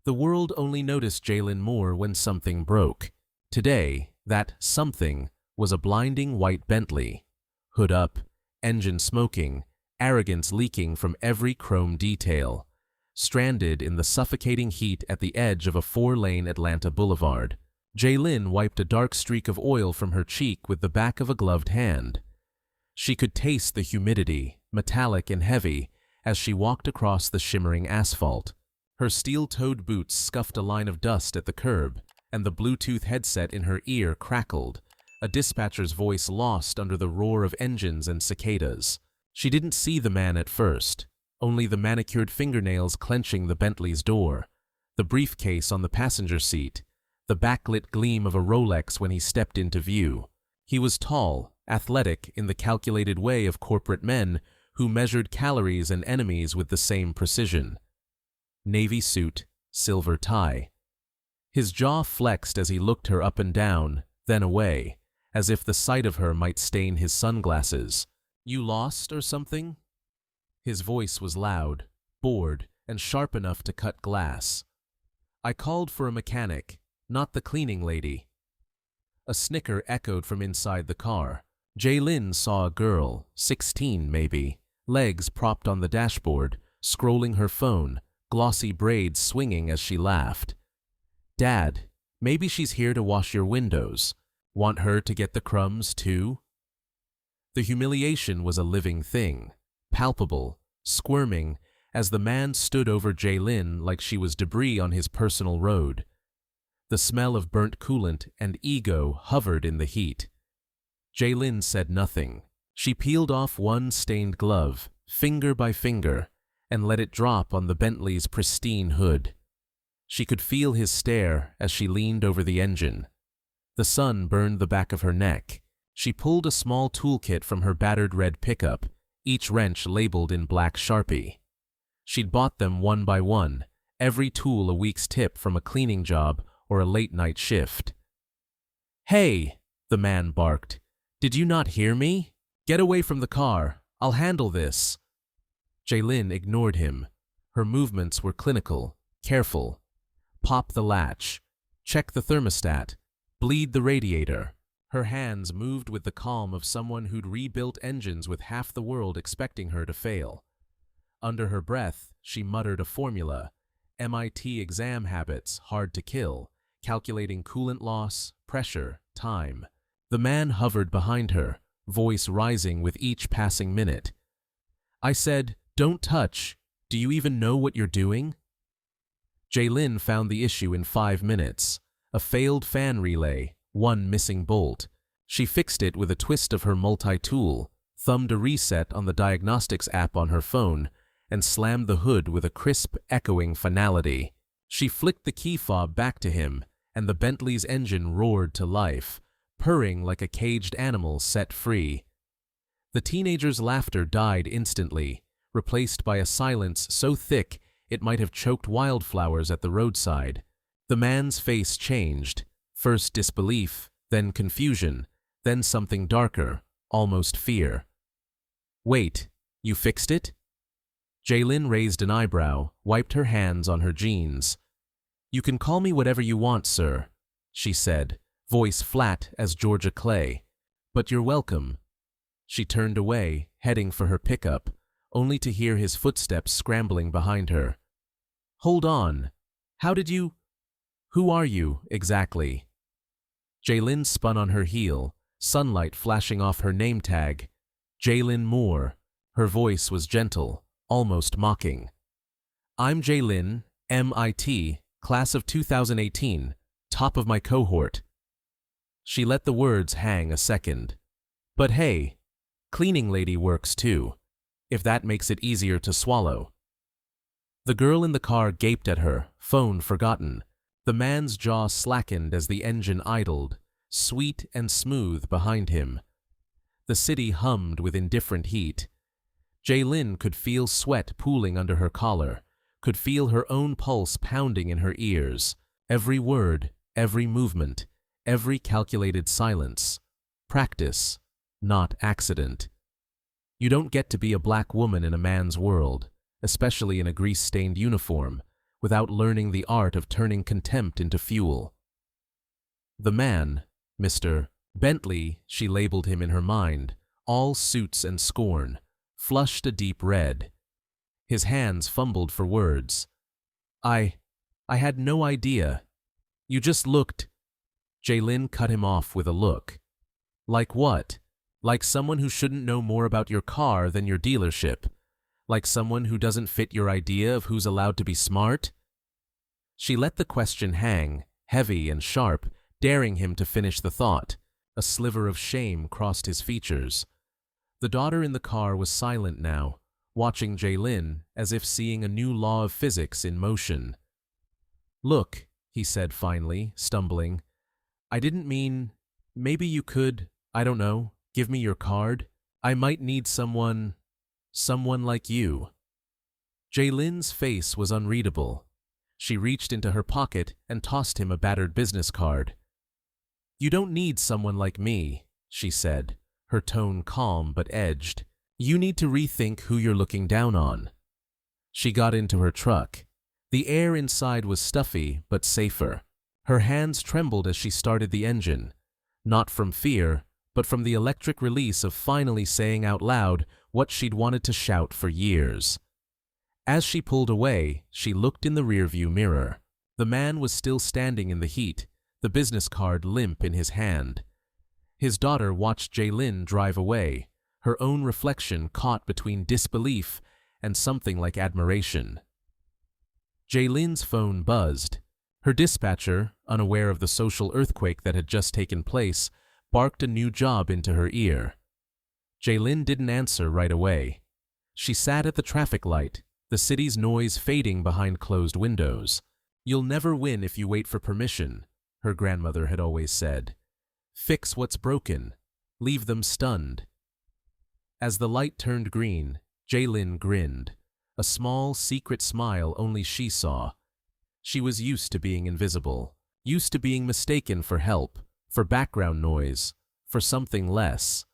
The world only noticed Jalen more when something broke. Today, that something was a blinding white Bentley. Hood up, engine smoking, arrogance leaking from every chrome detail. Stranded in the suffocating heat at the edge of a 4-lane Atlanta boulevard. Jalen wiped a dark streak of oil from her cheek with the back of a gloved hand. She could taste the humidity, metallic and heavy, as she walked across the shimmering asphalt. Her steel-toed boots scuffed a line of dust at the curb, and the Bluetooth headset in her ear crackled, a dispatcher's voice lost under the roar of engines and cicadas. She didn't see the man at first, only the manicured fingernails clenching the Bentley's door, the briefcase on the passenger seat, the backlit gleam of a Rolex when he stepped into view. He was tall, athletic in the calculated way of corporate men who measured calories and enemies with the same precision. Navy suit, silver tie. His jaw flexed as he looked her up and down, then away, as if the sight of her might stain his sunglasses. "You lost or something?" His voice was loud, bored, and sharp enough to cut glass. "I called for a mechanic, not the cleaning lady." A snicker echoed from inside the car. Jalen saw a girl, 16 maybe, legs propped on the dashboard, scrolling her phone, glossy braids swinging as she laughed. "Dad, maybe she's here to wash your windows. Want her to get the crumbs too?" The humiliation was a living thing, palpable, squirming, as the man stood over Jalen like she was debris on his personal road. The smell of burnt coolant and ego hovered in the heat. Jalen said nothing. She peeled off one stained glove, finger by finger, and let it drop on the Bentley's pristine hood. She could feel his stare as she leaned over the engine. The sun burned the back of her neck. She pulled a small toolkit from her battered red pickup, each wrench labeled in black Sharpie. She'd bought them one by one, every tool a week's tip from a cleaning job or a late-night shift. "Hey!" the man barked. "Did you not hear me? Get away from the car. I'll handle this." Jalen ignored him. Her movements were clinical, careful. Pop the latch. Check the thermostat. Bleed the radiator. Her hands moved with the calm of someone who'd rebuilt engines with half the world expecting her to fail. Under her breath, she muttered a formula. MIT exam habits, hard to kill, calculating coolant loss, pressure, time. The man hovered behind her, voice rising with each passing minute. "I said, don't touch. Do you even know what you're doing?" Jalen found the issue in 5 minutes. A failed fan relay, one missing bolt. She fixed it with a twist of her multi-tool, thumbed a reset on the diagnostics app on her phone, and slammed the hood with a crisp, echoing finality. She flicked the key fob back to him, and the Bentley's engine roared to life, purring like a caged animal set free. The teenager's laughter died instantly, replaced by a silence so thick it might have choked wildflowers at the roadside. The man's face changed, first disbelief, then confusion, then something darker, almost fear. "Wait, you fixed it?" Jalen raised an eyebrow, wiped her hands on her jeans. "You can call me whatever you want, sir," she said, voice flat as Georgia Clay. "But you're welcome." She turned away, heading for her pickup, only to hear his footsteps scrambling behind her. "Hold on. How did you... Who are you, exactly?" Jalen spun on her heel, sunlight flashing off her name tag. Jalen Moore. Her voice was gentle, almost mocking. "I'm Jalen, MIT, class of 2018, top of my cohort." She let the words hang a second. "But hey, cleaning lady works too, if that makes it easier to swallow." The girl in the car gaped at her, phone forgotten. The man's jaw slackened as the engine idled, sweet and smooth behind him. The city hummed with indifferent heat. Jalen could feel sweat pooling under her collar, could feel her own pulse pounding in her ears. Every word, every movement, every calculated silence. Practice, not accident. You don't get to be a black woman in a man's world, especially in a grease-stained uniform, without learning the art of turning contempt into fuel. The man, Mr. Bentley, she labeled him in her mind, all suits and scorn, flushed a deep red. His hands fumbled for words. I had no idea. You just looked. Jaylin cut him off with a look. Like what? Like someone who shouldn't know more about your car than your dealership? Like someone who doesn't fit your idea of who's allowed to be smart? She let the question hang, heavy and sharp, daring him to finish the thought. A sliver of shame crossed his features. The daughter in the car was silent now, watching Jaylin as if seeing a new law of physics in motion. Look, he said finally, stumbling. I didn't mean, maybe you could, I don't know, give me your card? I might need someone like you. Jaylin's face was unreadable. She reached into her pocket and tossed him a battered business card. You don't need someone like me, she said, her tone calm but edged. You need to rethink who you're looking down on. She got into her truck. The air inside was stuffy but safer. Her hands trembled as she started the engine, not from fear, but from the electric release of finally saying out loud what she'd wanted to shout for years. As she pulled away, she looked in the rearview mirror. The man was still standing in the heat, the business card limp in his hand. His daughter watched Jaylin drive away, her own reflection caught between disbelief and something like admiration. Jaylin's phone buzzed. Her dispatcher, unaware of the social earthquake that had just taken place, barked a new job into her ear. Jaylin didn't answer right away. She sat at the traffic light, the city's noise fading behind closed windows. You'll never win if you wait for permission, her grandmother had always said. Fix what's broken. Leave them stunned. As the light turned green, Jaylin grinned, a small, secret smile only she saw. She was used to being invisible, used to being mistaken for help, for background noise, for something less.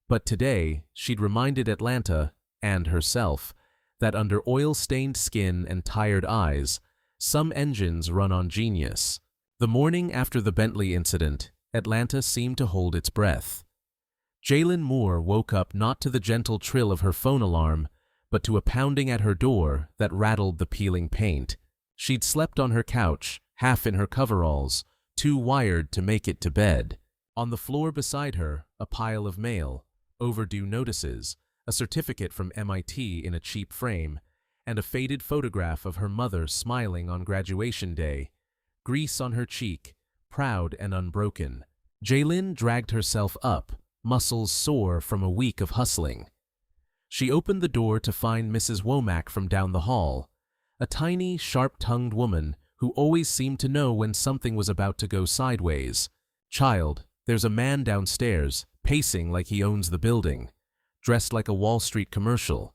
But today, she'd reminded Atlanta, and herself, that under oil-stained skin and tired eyes, some engines run on genius. The morning after the Bentley incident, Atlanta seemed to hold its breath. Jaylin Moore woke up not to the gentle trill of her phone alarm, but to a pounding at her door that rattled the peeling paint. She'd slept on her couch, half in her coveralls, too wired to make it to bed. On the floor beside her, a pile of mail, overdue notices, a certificate from MIT in a cheap frame, and a faded photograph of her mother smiling on graduation day, grease on her cheek, proud and unbroken. Jaylin dragged herself up, muscles sore from a week of hustling. She opened the door to find Mrs. Womack from down the hall, a tiny, sharp-tongued woman who always seemed to know when something was about to go sideways. Child, there's a man downstairs, pacing like he owns the building, dressed like a Wall Street commercial.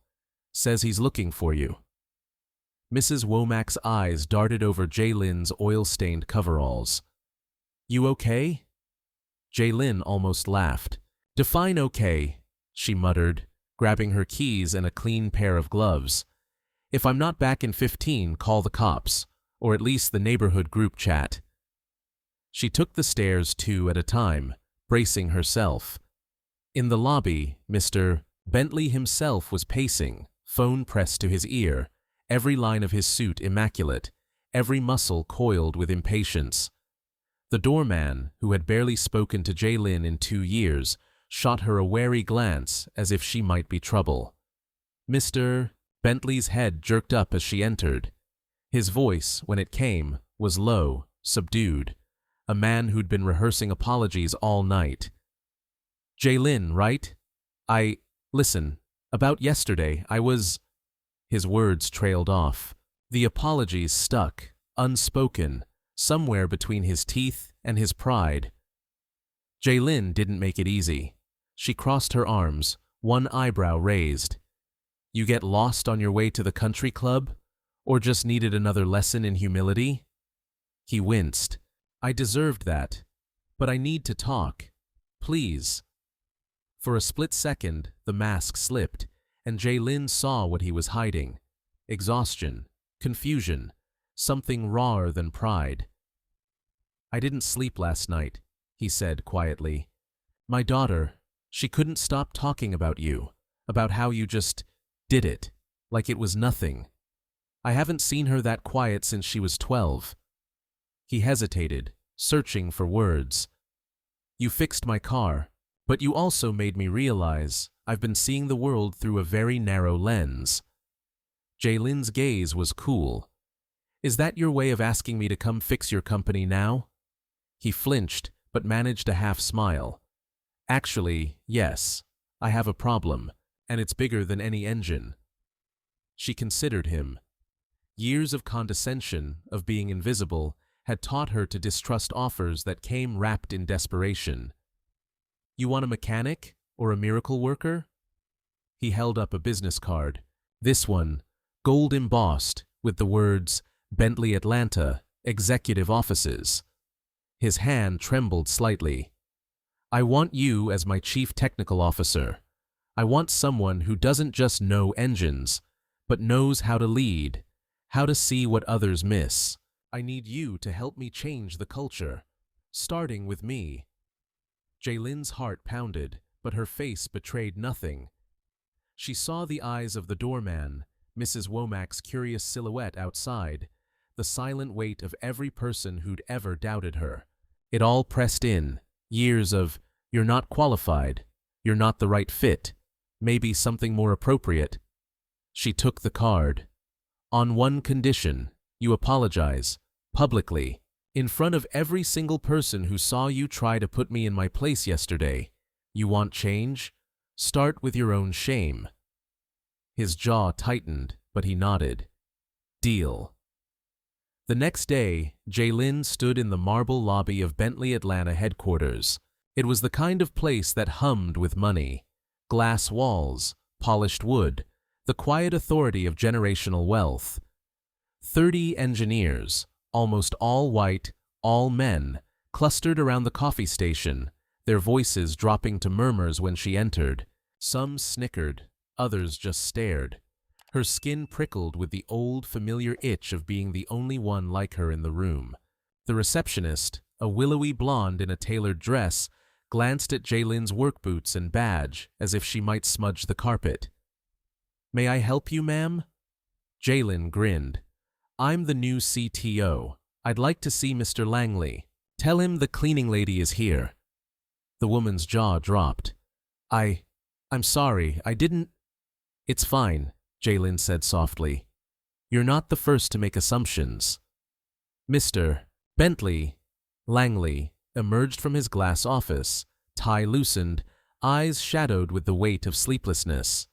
Says he's looking for you. Mrs. Womack's eyes darted over Jaylin's oil-stained coveralls. You okay? Jaylin almost laughed. Define okay, she muttered, grabbing her keys and a clean pair of gloves. If I'm not back in 15, call the cops, or at least the neighborhood group chat. She took the stairs 2 at a time, bracing herself. In the lobby, Mr. Bentley himself was pacing, phone pressed to his ear, every line of his suit immaculate, every muscle coiled with impatience. The doorman, who had barely spoken to Jaylin in 2 years, shot her a wary glance as if she might be trouble. Mr. Bentley's head jerked up as she entered. His voice, when it came, was low, subdued, a man who'd been rehearsing apologies all night. Jaylin, right? Listen, about yesterday, I was... His words trailed off. The apologies stuck, unspoken, somewhere between his teeth and his pride. Jaylin didn't make it easy. She crossed her arms, one eyebrow raised. You get lost on your way to the country club? Or just needed another lesson in humility? He winced. I deserved that. But I need to talk. Please. For a split second, the mask slipped, and Jaylin saw what he was hiding. Exhaustion, confusion, something rawer than pride. "I didn't sleep last night," he said quietly. "My daughter, she couldn't stop talking about you, about how you just did it, like it was nothing. I haven't seen her that quiet since she was 12. He hesitated, searching for words. "You fixed my car, but you also made me realize I've been seeing the world through a very narrow lens." Jaylin's gaze was cool. "Is that your way of asking me to come fix your company now?" He flinched, but managed a half smile. "Actually, yes. I have a problem, and it's bigger than any engine." She considered him. Years of condescension, of being invisible, had taught her to distrust offers that came wrapped in desperation. "You want a mechanic or a miracle worker?" He held up a business card. This one, gold embossed, with the words, "Bentley Atlanta, Executive Offices." His hand trembled slightly. "I want you as my chief technical officer. I want someone who doesn't just know engines, but knows how to lead, how to see what others miss. I need you to help me change the culture, starting with me." Jaylin's heart pounded, but her face betrayed nothing. She saw the eyes of the doorman, Mrs. Womack's curious silhouette outside, the silent weight of every person who'd ever doubted her. It all pressed in, years of, "You're not qualified, you're not the right fit, maybe something more appropriate." She took the card. "On one condition, you apologize, publicly, in front of every single person who saw you try to put me in my place yesterday. You want change? Start with your own shame." His jaw tightened, but he nodded. "Deal." The next day, Jaylin stood in the marble lobby of Bentley Atlanta headquarters. It was the kind of place that hummed with money. Glass walls, polished wood, the quiet authority of generational wealth. 30 engineers, almost all white, all men, clustered around the coffee station, their voices dropping to murmurs when she entered. Some snickered, others just stared. Her skin prickled with the old, familiar itch of being the only one like her in the room. The receptionist, a willowy blonde in a tailored dress, glanced at Jaylin's work boots and badge as if she might smudge the carpet. "May I help you, ma'am?" Jaylin grinned. "I'm the new CTO. I'd like to see Mr. Langley. Tell him the cleaning lady is here." The woman's jaw dropped. I'm sorry, I didn't—" "It's fine," Jaylin said softly. "You're not the first to make assumptions." Mr. Bentley Langley emerged from his glass office, tie loosened, eyes shadowed with the weight of sleeplessness.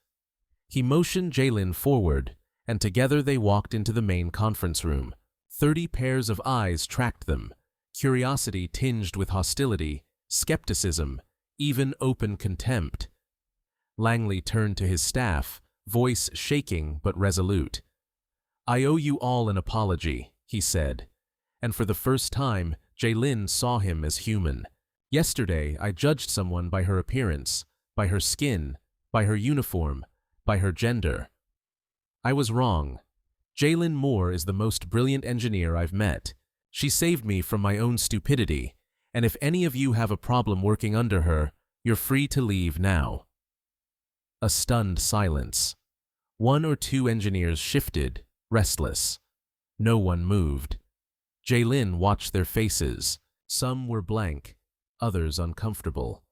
He motioned Jaylin forward, and together they walked into the main conference room. 30 pairs of eyes tracked them, curiosity tinged with hostility, skepticism, even open contempt. Langley turned to his staff, voice shaking but resolute. "I owe you all an apology," he said, and for the first time, Jaylin saw him as human. "Yesterday, I judged someone by her appearance, by her skin, by her uniform, by her gender. I was wrong. Jaylin Moore is the most brilliant engineer I've met. She saved me from my own stupidity, and if any of you have a problem working under her, you're free to leave now." A stunned silence. 1 or 2 engineers shifted, restless. No one moved. Jaylin watched their faces. Some were blank, others uncomfortable.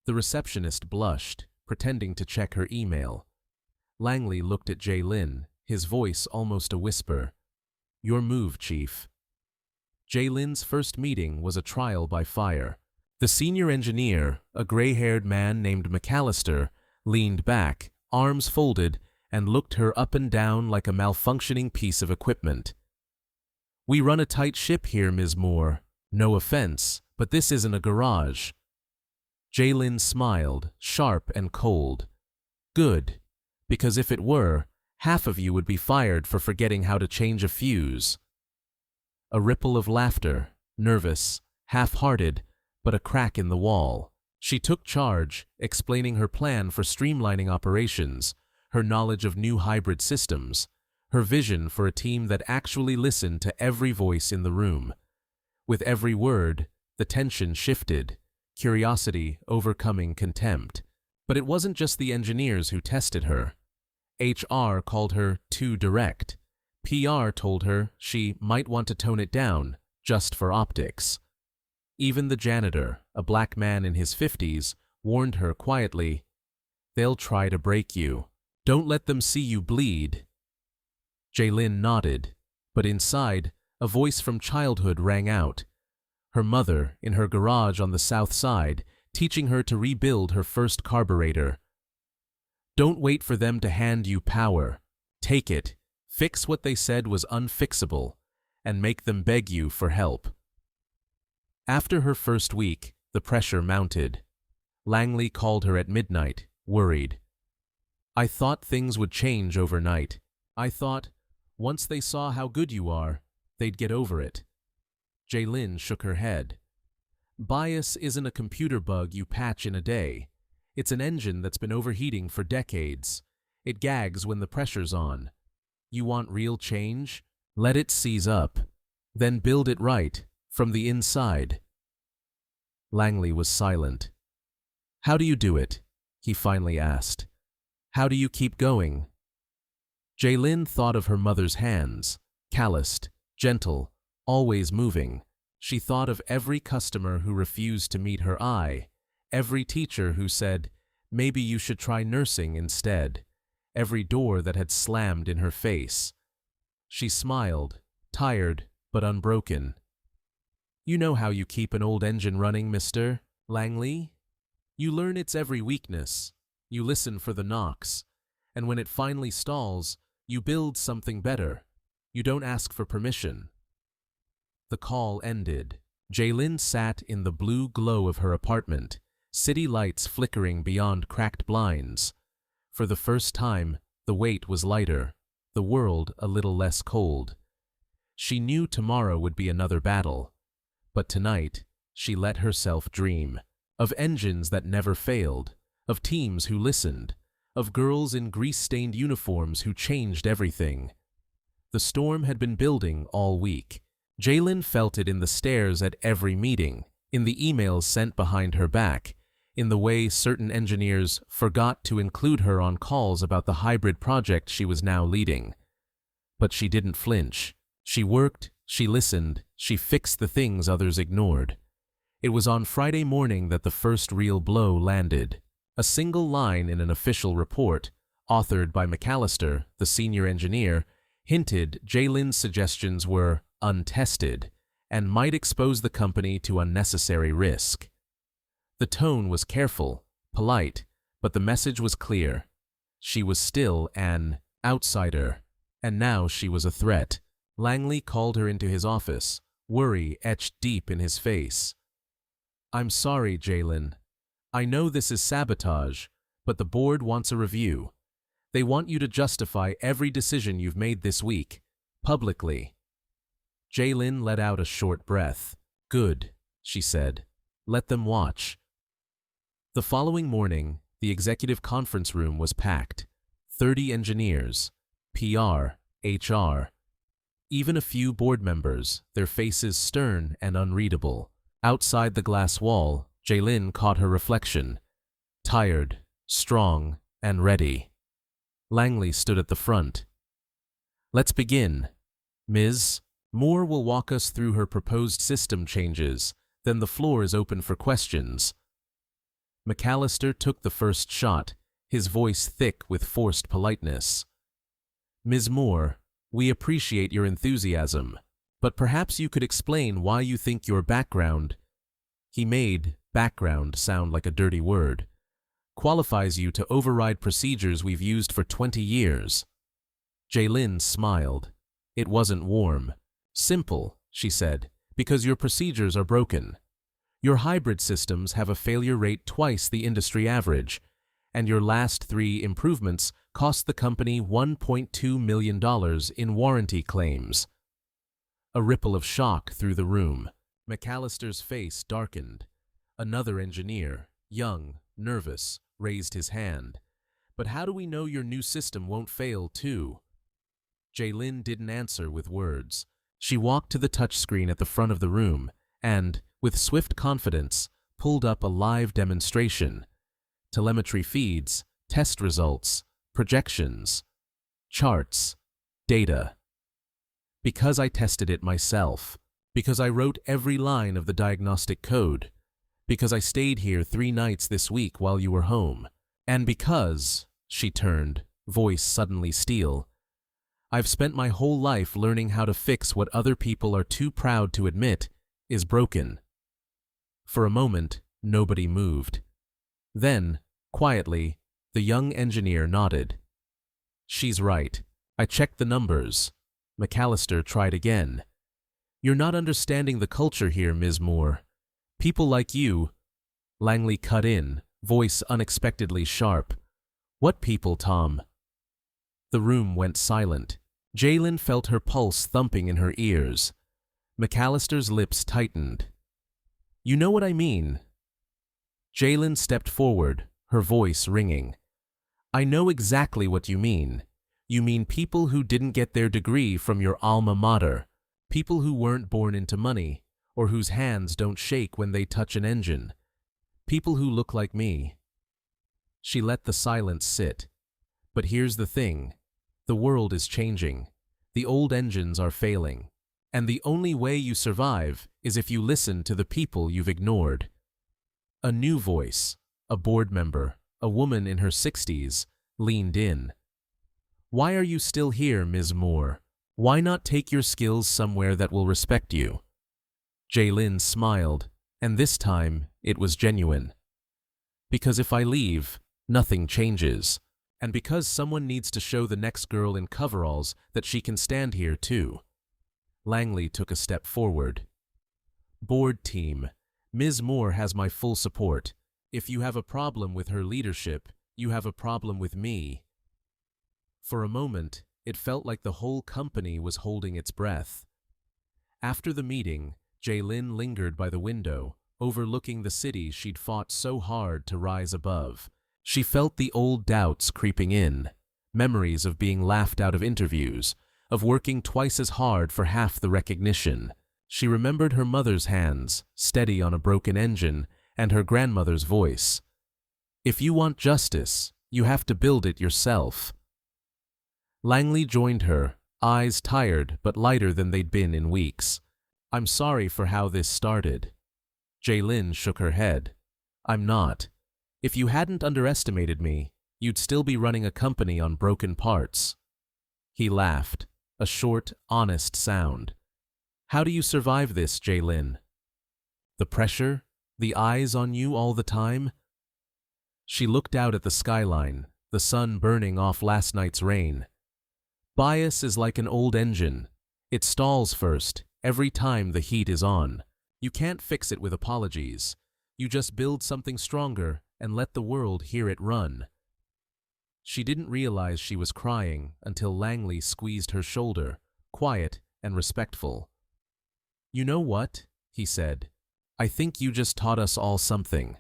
The receptionist blushed, pretending to check her email. Langley looked at Jaylin, his voice almost a whisper. "Your move, Chief." Jaylin's first meeting was a trial by fire. The senior engineer, a gray-haired man named McAllister, leaned back, arms folded, and looked her up and down like a malfunctioning piece of equipment. "We run a tight ship here, Ms. Moore. No offense, but this isn't a garage." Jaylin smiled, sharp and cold. "Good, because if it were, half of you would be fired for forgetting how to change a fuse." A ripple of laughter, nervous, half-hearted, but a crack in the wall. She took charge, explaining her plan for streamlining operations, her knowledge of new hybrid systems, her vision for a team that actually listened to every voice in the room. With every word, the tension shifted, curiosity overcoming contempt. But it wasn't just the engineers who tested her. HR called her too direct. PR told her she might want to tone it down, just for optics. Even the janitor, a black man in his 50s, warned her quietly, "They'll try to break you. Don't let them see you bleed." Jaylin nodded, but inside, a voice from childhood rang out. Her mother, in her garage on the south side, teaching her to rebuild her first carburetor. "Don't wait for them to hand you power. Take it, fix what they said was unfixable, and make them beg you for help." After her first week, the pressure mounted. Langley called her at midnight, worried. "I thought things would change overnight. I thought, once they saw how good you are, they'd get over it." Jaylin shook her head. "Bias isn't a computer bug you patch in a day. It's an engine that's been overheating for decades. It gags when the pressure's on. You want real change? Let it seize up. Then build it right, from the inside." Langley was silent. "How do you do it?" he finally asked. "How do you keep going?" Jaylin thought of her mother's hands, calloused, gentle, always moving. She thought of every customer who refused to meet her eye, every teacher who said, "Maybe you should try nursing instead," every door that had slammed in her face. She smiled, tired but unbroken. "You know how you keep an old engine running, Mr. Langley? You learn its every weakness, you listen for the knocks, and when it finally stalls, you build something better. You don't ask for permission." The call ended. Jaylin sat in the blue glow of her apartment, city lights flickering beyond cracked blinds. For the first time, the weight was lighter, the world a little less cold. She knew tomorrow would be another battle, but tonight she let herself dream of engines that never failed, of teams who listened, of girls in grease-stained uniforms who changed everything. The storm had been building all week. Jaylin felt it in the stares at every meeting, in the emails sent behind her back, in the way certain engineers forgot to include her on calls about the hybrid project she was now leading. But she didn't flinch. She worked, she listened, she fixed the things others ignored. It was on Friday morning that the first real blow landed. A single line in an official report, authored by McAllister, the senior engineer, hinted Jaylin's suggestions were untested and might expose the company to unnecessary risk. The tone was careful, polite, but the message was clear. She was still an outsider, and now she was a threat. Langley called her into his office, worry etched deep in his face. "I'm sorry, Jaylin. I know this is sabotage, but the board wants a review. They want you to justify every decision you've made this week, publicly." Jaylin let out a short breath. "Good," she said. "Let them watch." The following morning, the executive conference room was packed. 30 engineers, PR, HR, even a few board members, their faces stern and unreadable. Outside the glass wall, Jaylin caught her reflection. Tired, strong, and ready. Langley stood at the front. "Let's begin. Ms. Moore will walk us through her proposed system changes, then the floor is open for questions." McAllister took the first shot, his voice thick with forced politeness. "Ms. Moore, we appreciate your enthusiasm, but perhaps you could explain why you think your background—" he made background sound like a dirty word— "qualifies you to override procedures we've used for 20 years. Jaylin smiled. It wasn't warm. "Simple," she said, "because your procedures are broken. Your hybrid systems have a failure rate twice the industry average, and your last 3 improvements cost the company $1.2 million in warranty claims." A ripple of shock through the room. McAllister's face darkened. Another engineer, young, nervous, raised his hand. "But how do we know your new system won't fail, too?" Jaylin didn't answer with words. She walked to the touchscreen at the front of the room and, with swift confidence, pulled up a live demonstration. Telemetry feeds, test results, projections, charts, data. Because I tested it myself. Because I wrote every line of the diagnostic code. Because I stayed here 3 nights this week while you were home. And because, she turned, voice suddenly steel, I've spent my whole life learning how to fix what other people are too proud to admit is broken. For a moment, nobody moved. Then, quietly, the young engineer nodded. She's right. I checked the numbers. McAllister tried again. You're not understanding the culture here, Ms. Moore. People like you. Langley cut in, voice unexpectedly sharp. What people, Tom? The room went silent. Jaylin felt her pulse thumping in her ears. McAllister's lips tightened. You know what I mean. Jaylin stepped forward, her voice ringing. I know exactly what you mean. You mean people who didn't get their degree from your alma mater, people who weren't born into money, or whose hands don't shake when they touch an engine, people who look like me. She let the silence sit. But here's the thing. The world is changing. The old engines are failing. And the only way you survive is if you listen to the people you've ignored. A new voice, a board member, a woman in her 60s, leaned in. Why are you still here, Ms. Moore? Why not take your skills somewhere that will respect you? Jaylin smiled, and this time it was genuine. Because if I leave, nothing changes. And because someone needs to show the next girl in coveralls that she can stand here too. Langley took a step forward. Board team, Ms. Moore has my full support. If you have a problem with her leadership, you have a problem with me. For a moment, it felt like the whole company was holding its breath. After the meeting, Jaylin lingered by the window, overlooking the city she'd fought so hard to rise above. She felt the old doubts creeping in, memories of being laughed out of interviews, of working twice as hard for half the recognition. She remembered her mother's hands, steady on a broken engine, and her grandmother's voice. If you want justice, you have to build it yourself. Langley joined her, eyes tired but lighter than they'd been in weeks. I'm sorry for how this started. Jaylin shook her head. I'm not. If you hadn't underestimated me, you'd still be running a company on broken parts. He laughed, a short, honest sound. How do you survive this, Jaylin? The pressure? The eyes on you all the time? She looked out at the skyline, the sun burning off last night's rain. Bias is like an old engine. It stalls first, every time the heat is on. You can't fix it with apologies. You just build something stronger and let the world hear it run. She didn't realize she was crying until Langley squeezed her shoulder, quiet and respectful. You know what? He said. I think you just taught us all something.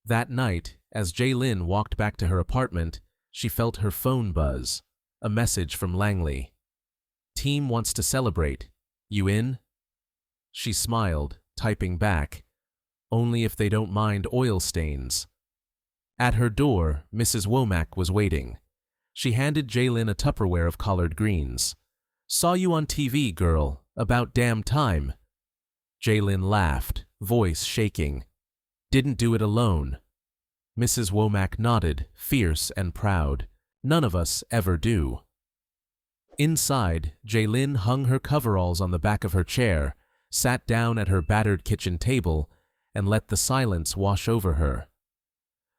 That night, as Jaylin walked back to her apartment, she felt her phone buzz, a message from Langley. Team wants to celebrate. You in? She smiled, typing back. Only if they don't mind oil stains. At her door, Mrs. Womack was waiting. She handed Jaylin a Tupperware of collard greens. Saw you on TV, girl. About damn time. Jaylin laughed, voice shaking. Didn't do it alone. Mrs. Womack nodded, fierce and proud. None of us ever do. Inside, Jaylin hung her coveralls on the back of her chair, sat down at her battered kitchen table, and let the silence wash over her.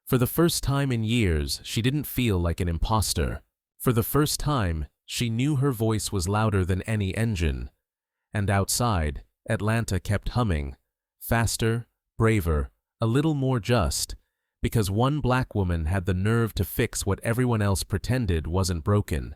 For the first time in years, she didn't feel like an imposter. For the first time, she knew her voice was louder than any engine. And outside, Atlanta kept humming, faster, braver, a little more just, because one black woman had the nerve to fix what everyone else pretended wasn't broken.